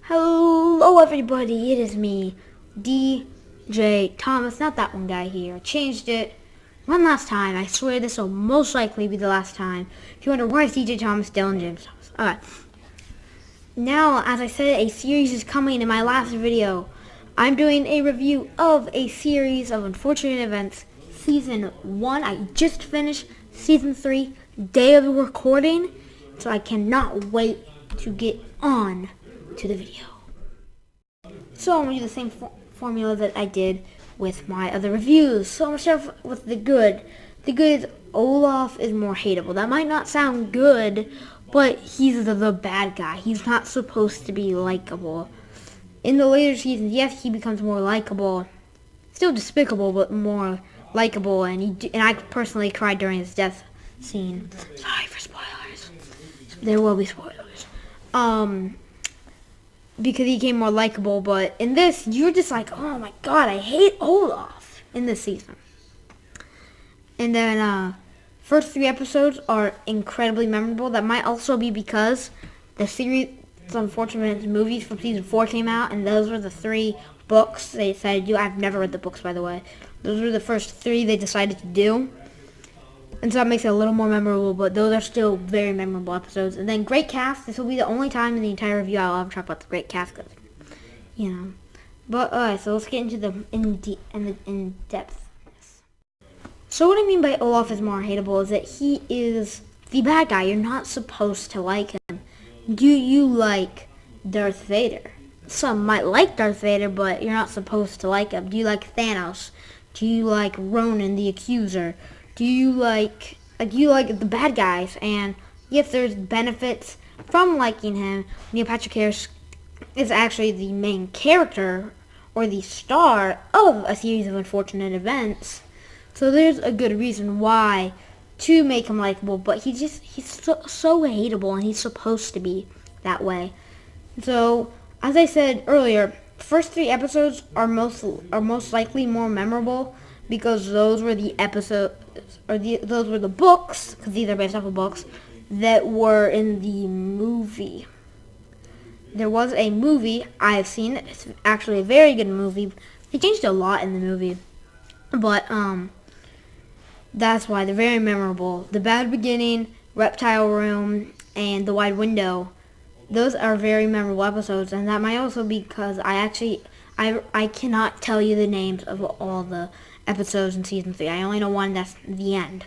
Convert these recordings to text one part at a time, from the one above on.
Hello everybody, it is me, DJ Thomas, not that one guy here. I changed it one last time. I swear this will most likely be the last time. If you wonder why it's DJ Thomas, Dylan James Thomas. Alright. Now, as I said, a series is coming in my last video. I'm doing a review of a series of unfortunate events. Season 1, I just finished. Season 3, day of recording. So I cannot wait to get on to the video. So I'm going to do the same formula that I did with my other reviews. So I'm going to start off with the good. The good is Olaf is more hateable. That might not sound good, but he's the bad guy. He's not supposed to be likable. In the later seasons, yes, he becomes more likable. Still despicable, but more likable. And I personally cried during his death scene. Sorry for spoilers. There will be spoilers. Because he became more likable, but in this, you're just like, oh my god, I hate Olaf in this season. And then, first 3 episodes are incredibly memorable. That might also be because the series, unfortunate movies from season 4 came out, and those were the 3 books they decided to do. I've never read the books, by the way. Those were the first 3 they decided to do. And so that makes it a little more memorable, but those are still very memorable episodes. And then great cast. This will be the only time in the entire review I'll ever talk about the great cast, because, you know. But alright, so let's get into the in-depth. So what I mean by Olaf is more hateable is that he is the bad guy. You're not supposed to like him. Do you like Darth Vader? Some might like Darth Vader, but you're not supposed to like him. Do you like Thanos? Do you like Ronan the Accuser? Do you like the bad guys? And yes, there's benefits from liking him. Neil Patrick Harris is actually the main character or the star of a series of unfortunate events. So there's a good reason why to make him likable, but he's so hateable, and he's supposed to be that way. So as I said earlier, first 3 episodes are most likely more memorable because those were the episodes, those were the books, because these are based off of books, that were in the movie. There was a movie I've seen. It's actually a very good movie. They changed a lot in the movie, but that's why they're very memorable. The Bad Beginning, Reptile Room, and The Wide Window. Those are very memorable episodes, and that might also be because I cannot tell you the names of all the episodes in season 3. I only know one, that's the end.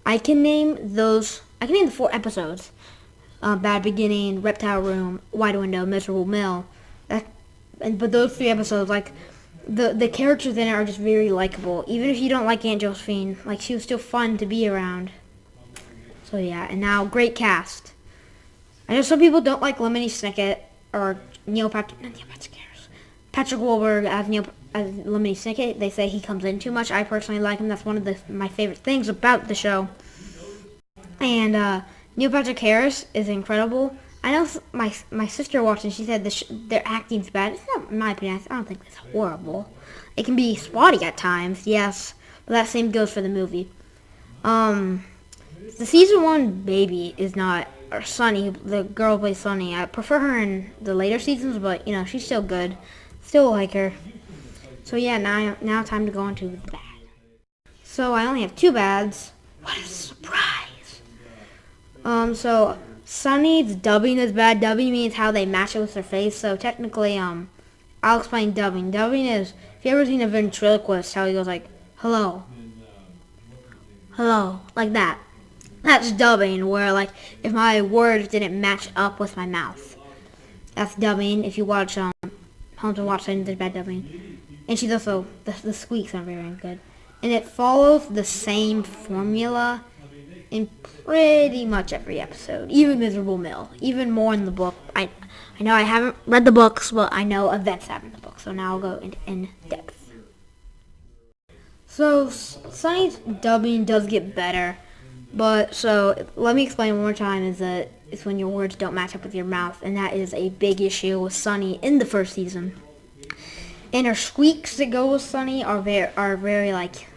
I can name the 4 episodes. Bad Beginning, Reptile Room, Wide Window, Miserable Mill. But those 3 episodes, like, the characters in it are just very likable. Even if you don't like Aunt Josephine, like, she was still fun to be around. So yeah, and now, great cast. I know some people don't like Lemony Snicket or Patrick Wahlberg as Lemony Snicket. They say he comes in too much. I personally like him. That's one of my favorite things about the show. And Neil Patrick Harris is incredible. I know my sister watched and she said their acting's bad. It's not, in my opinion. I don't think it's horrible. It can be spotty at times, yes, but that same goes for the movie. The season 1 baby is not, or Sunny, the girl who plays Sunny. I prefer her in the later seasons, but you know, she's still good. Still like her. So yeah, now time to go on to the bad. So I only have 2 bads. What a surprise! So Sunny's dubbing is bad. Dubbing means how they match it with their face. So technically, I'll explain dubbing. Dubbing is, if you ever seen a ventriloquist, how he goes like, hello, like that. That's dubbing, where like if my words didn't match up with my mouth. That's dubbing. If you watch Home to Watch, there's bad dubbing. And she's also, the squeaks are very good. And it follows the same formula in pretty much every episode. Even Miserable Mill. Even more in the book. I know I haven't read the books, but I know events happen in the book. So now I'll go in depth. So Sunny's dubbing does get better. But, so, let me explain one more time, is that it's when your words don't match up with your mouth, and that is a big issue with Sunny in the first season. And her squeaks that go with Sunny are very like,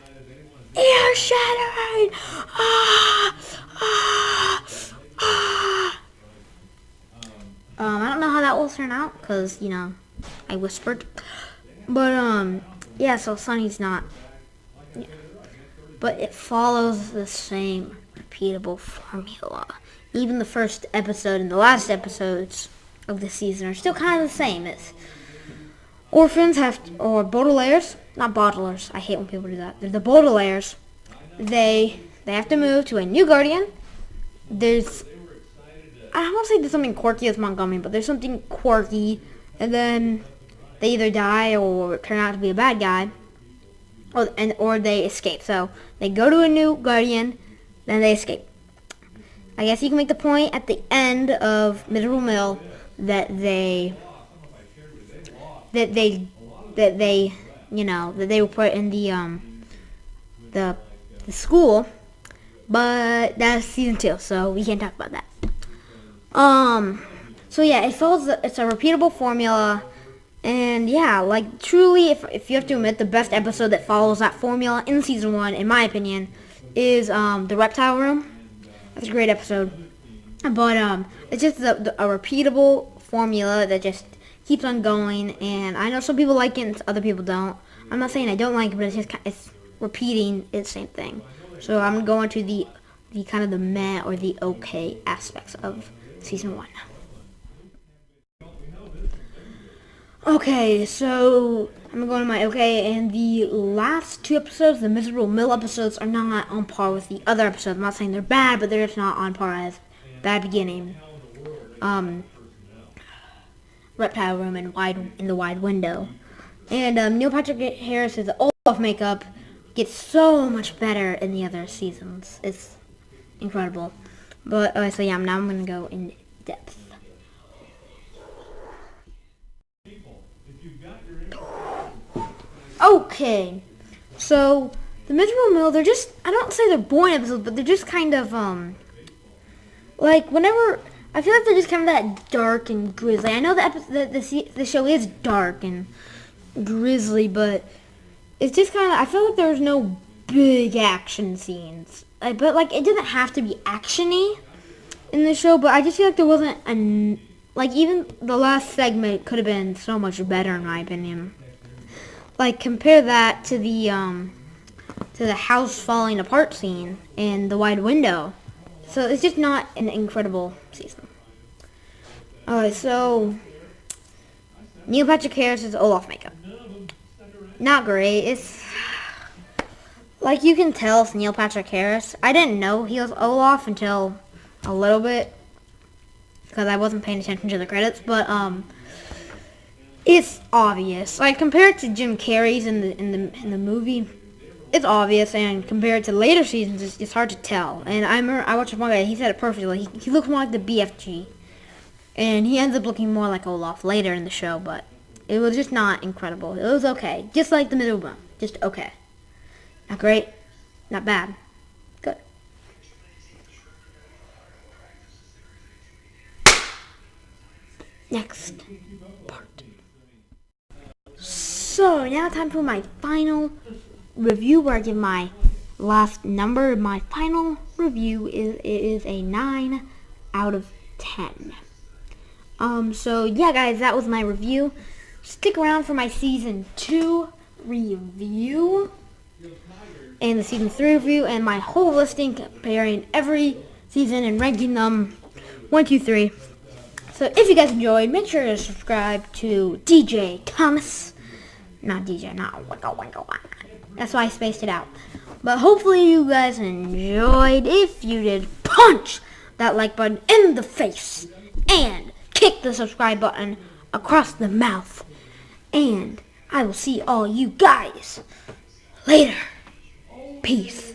ear-shattering! Ah! Ah! Ah! I don't know how that will turn out because, I whispered. But, yeah, so Sunny's not. Yeah. But it follows the same repeatable formula. Even the first episode and the last episodes of the season are still kind of the same. It's orphans or Baudelaires, not bottlers. I hate when people do that. They're the Baudelaires. They have to move to a new guardian. I don't want to say there's something quirky with Montgomery, but there's something quirky, and then they either die or turn out to be a bad guy, or they escape. So they go to a new guardian, then they escape. I guess you can make the point at the end of Miserable Mill that they were put in the school, but that's season 2, so we can't talk about that. So yeah, it's a repeatable formula, and yeah, like truly, if you have to admit, the best episode that follows that formula in season 1, in my opinion, is the Reptile Room. That's a great episode, but it's just a repeatable formula that just keeps on going, and I know some people like it and other people don't. I'm not saying I don't like it, but it's repeating the same thing. So I'm going to go into the kind of the meh or the okay aspects of season 1. Okay, so I'm going to my okay, and the last 2 episodes, the Miserable Mill episodes, are not on par with the other episodes. I'm not saying they're bad, but they're just not on par as Bad Beginning, Reptile Room, and in the Wide Window. And Neil Patrick Harris's Olaf makeup gets so much better in the other seasons. It's incredible. But so yeah, now I'm gonna go in depth. Okay, so the Miserable Mill, I don't say they're boring episodes, but they're just kind of like whenever I feel like they're just kind of that dark and grisly. I know the show is dark and grisly, but it's just kind of, I feel like there's no big action scenes. But like it doesn't have to be actiony in the show, but I just feel like there wasn't even the last segment could have been so much better in my opinion. Like compare that to the house falling apart scene in the Wide Window. So it's just not an incredible season. Alright, so Neil Patrick Harris's Olaf makeup. Not great. It's like you can tell it's Neil Patrick Harris. I didn't know he was Olaf until a little bit because I wasn't paying attention to the credits, but it's obvious. Like compared to Jim Carrey's in the movie, it's obvious, and compared to later seasons, it's hard to tell. And I watched one guy, he said it perfectly. He looks more like the BFG, and he ends up looking more like Olaf later in the show, but it was just not incredible. It was okay, just like the Miserable Mill, just okay. Not great, not bad, good. Next part. So now time for my final review, where I give my last number. My final review is a 9 out of 10. So yeah, guys, that was my review. Stick around for my season 2 review and the season 3 review and my whole listing comparing every season and ranking them 1, 2, 3. So if you guys enjoyed, make sure to subscribe to DJ Thomas. Not DJ, not wacka. That's why I spaced it out. But hopefully you guys enjoyed. If you did, punch that like button in the face and kick the subscribe button across the mouth. And I will see all you guys later. Peace.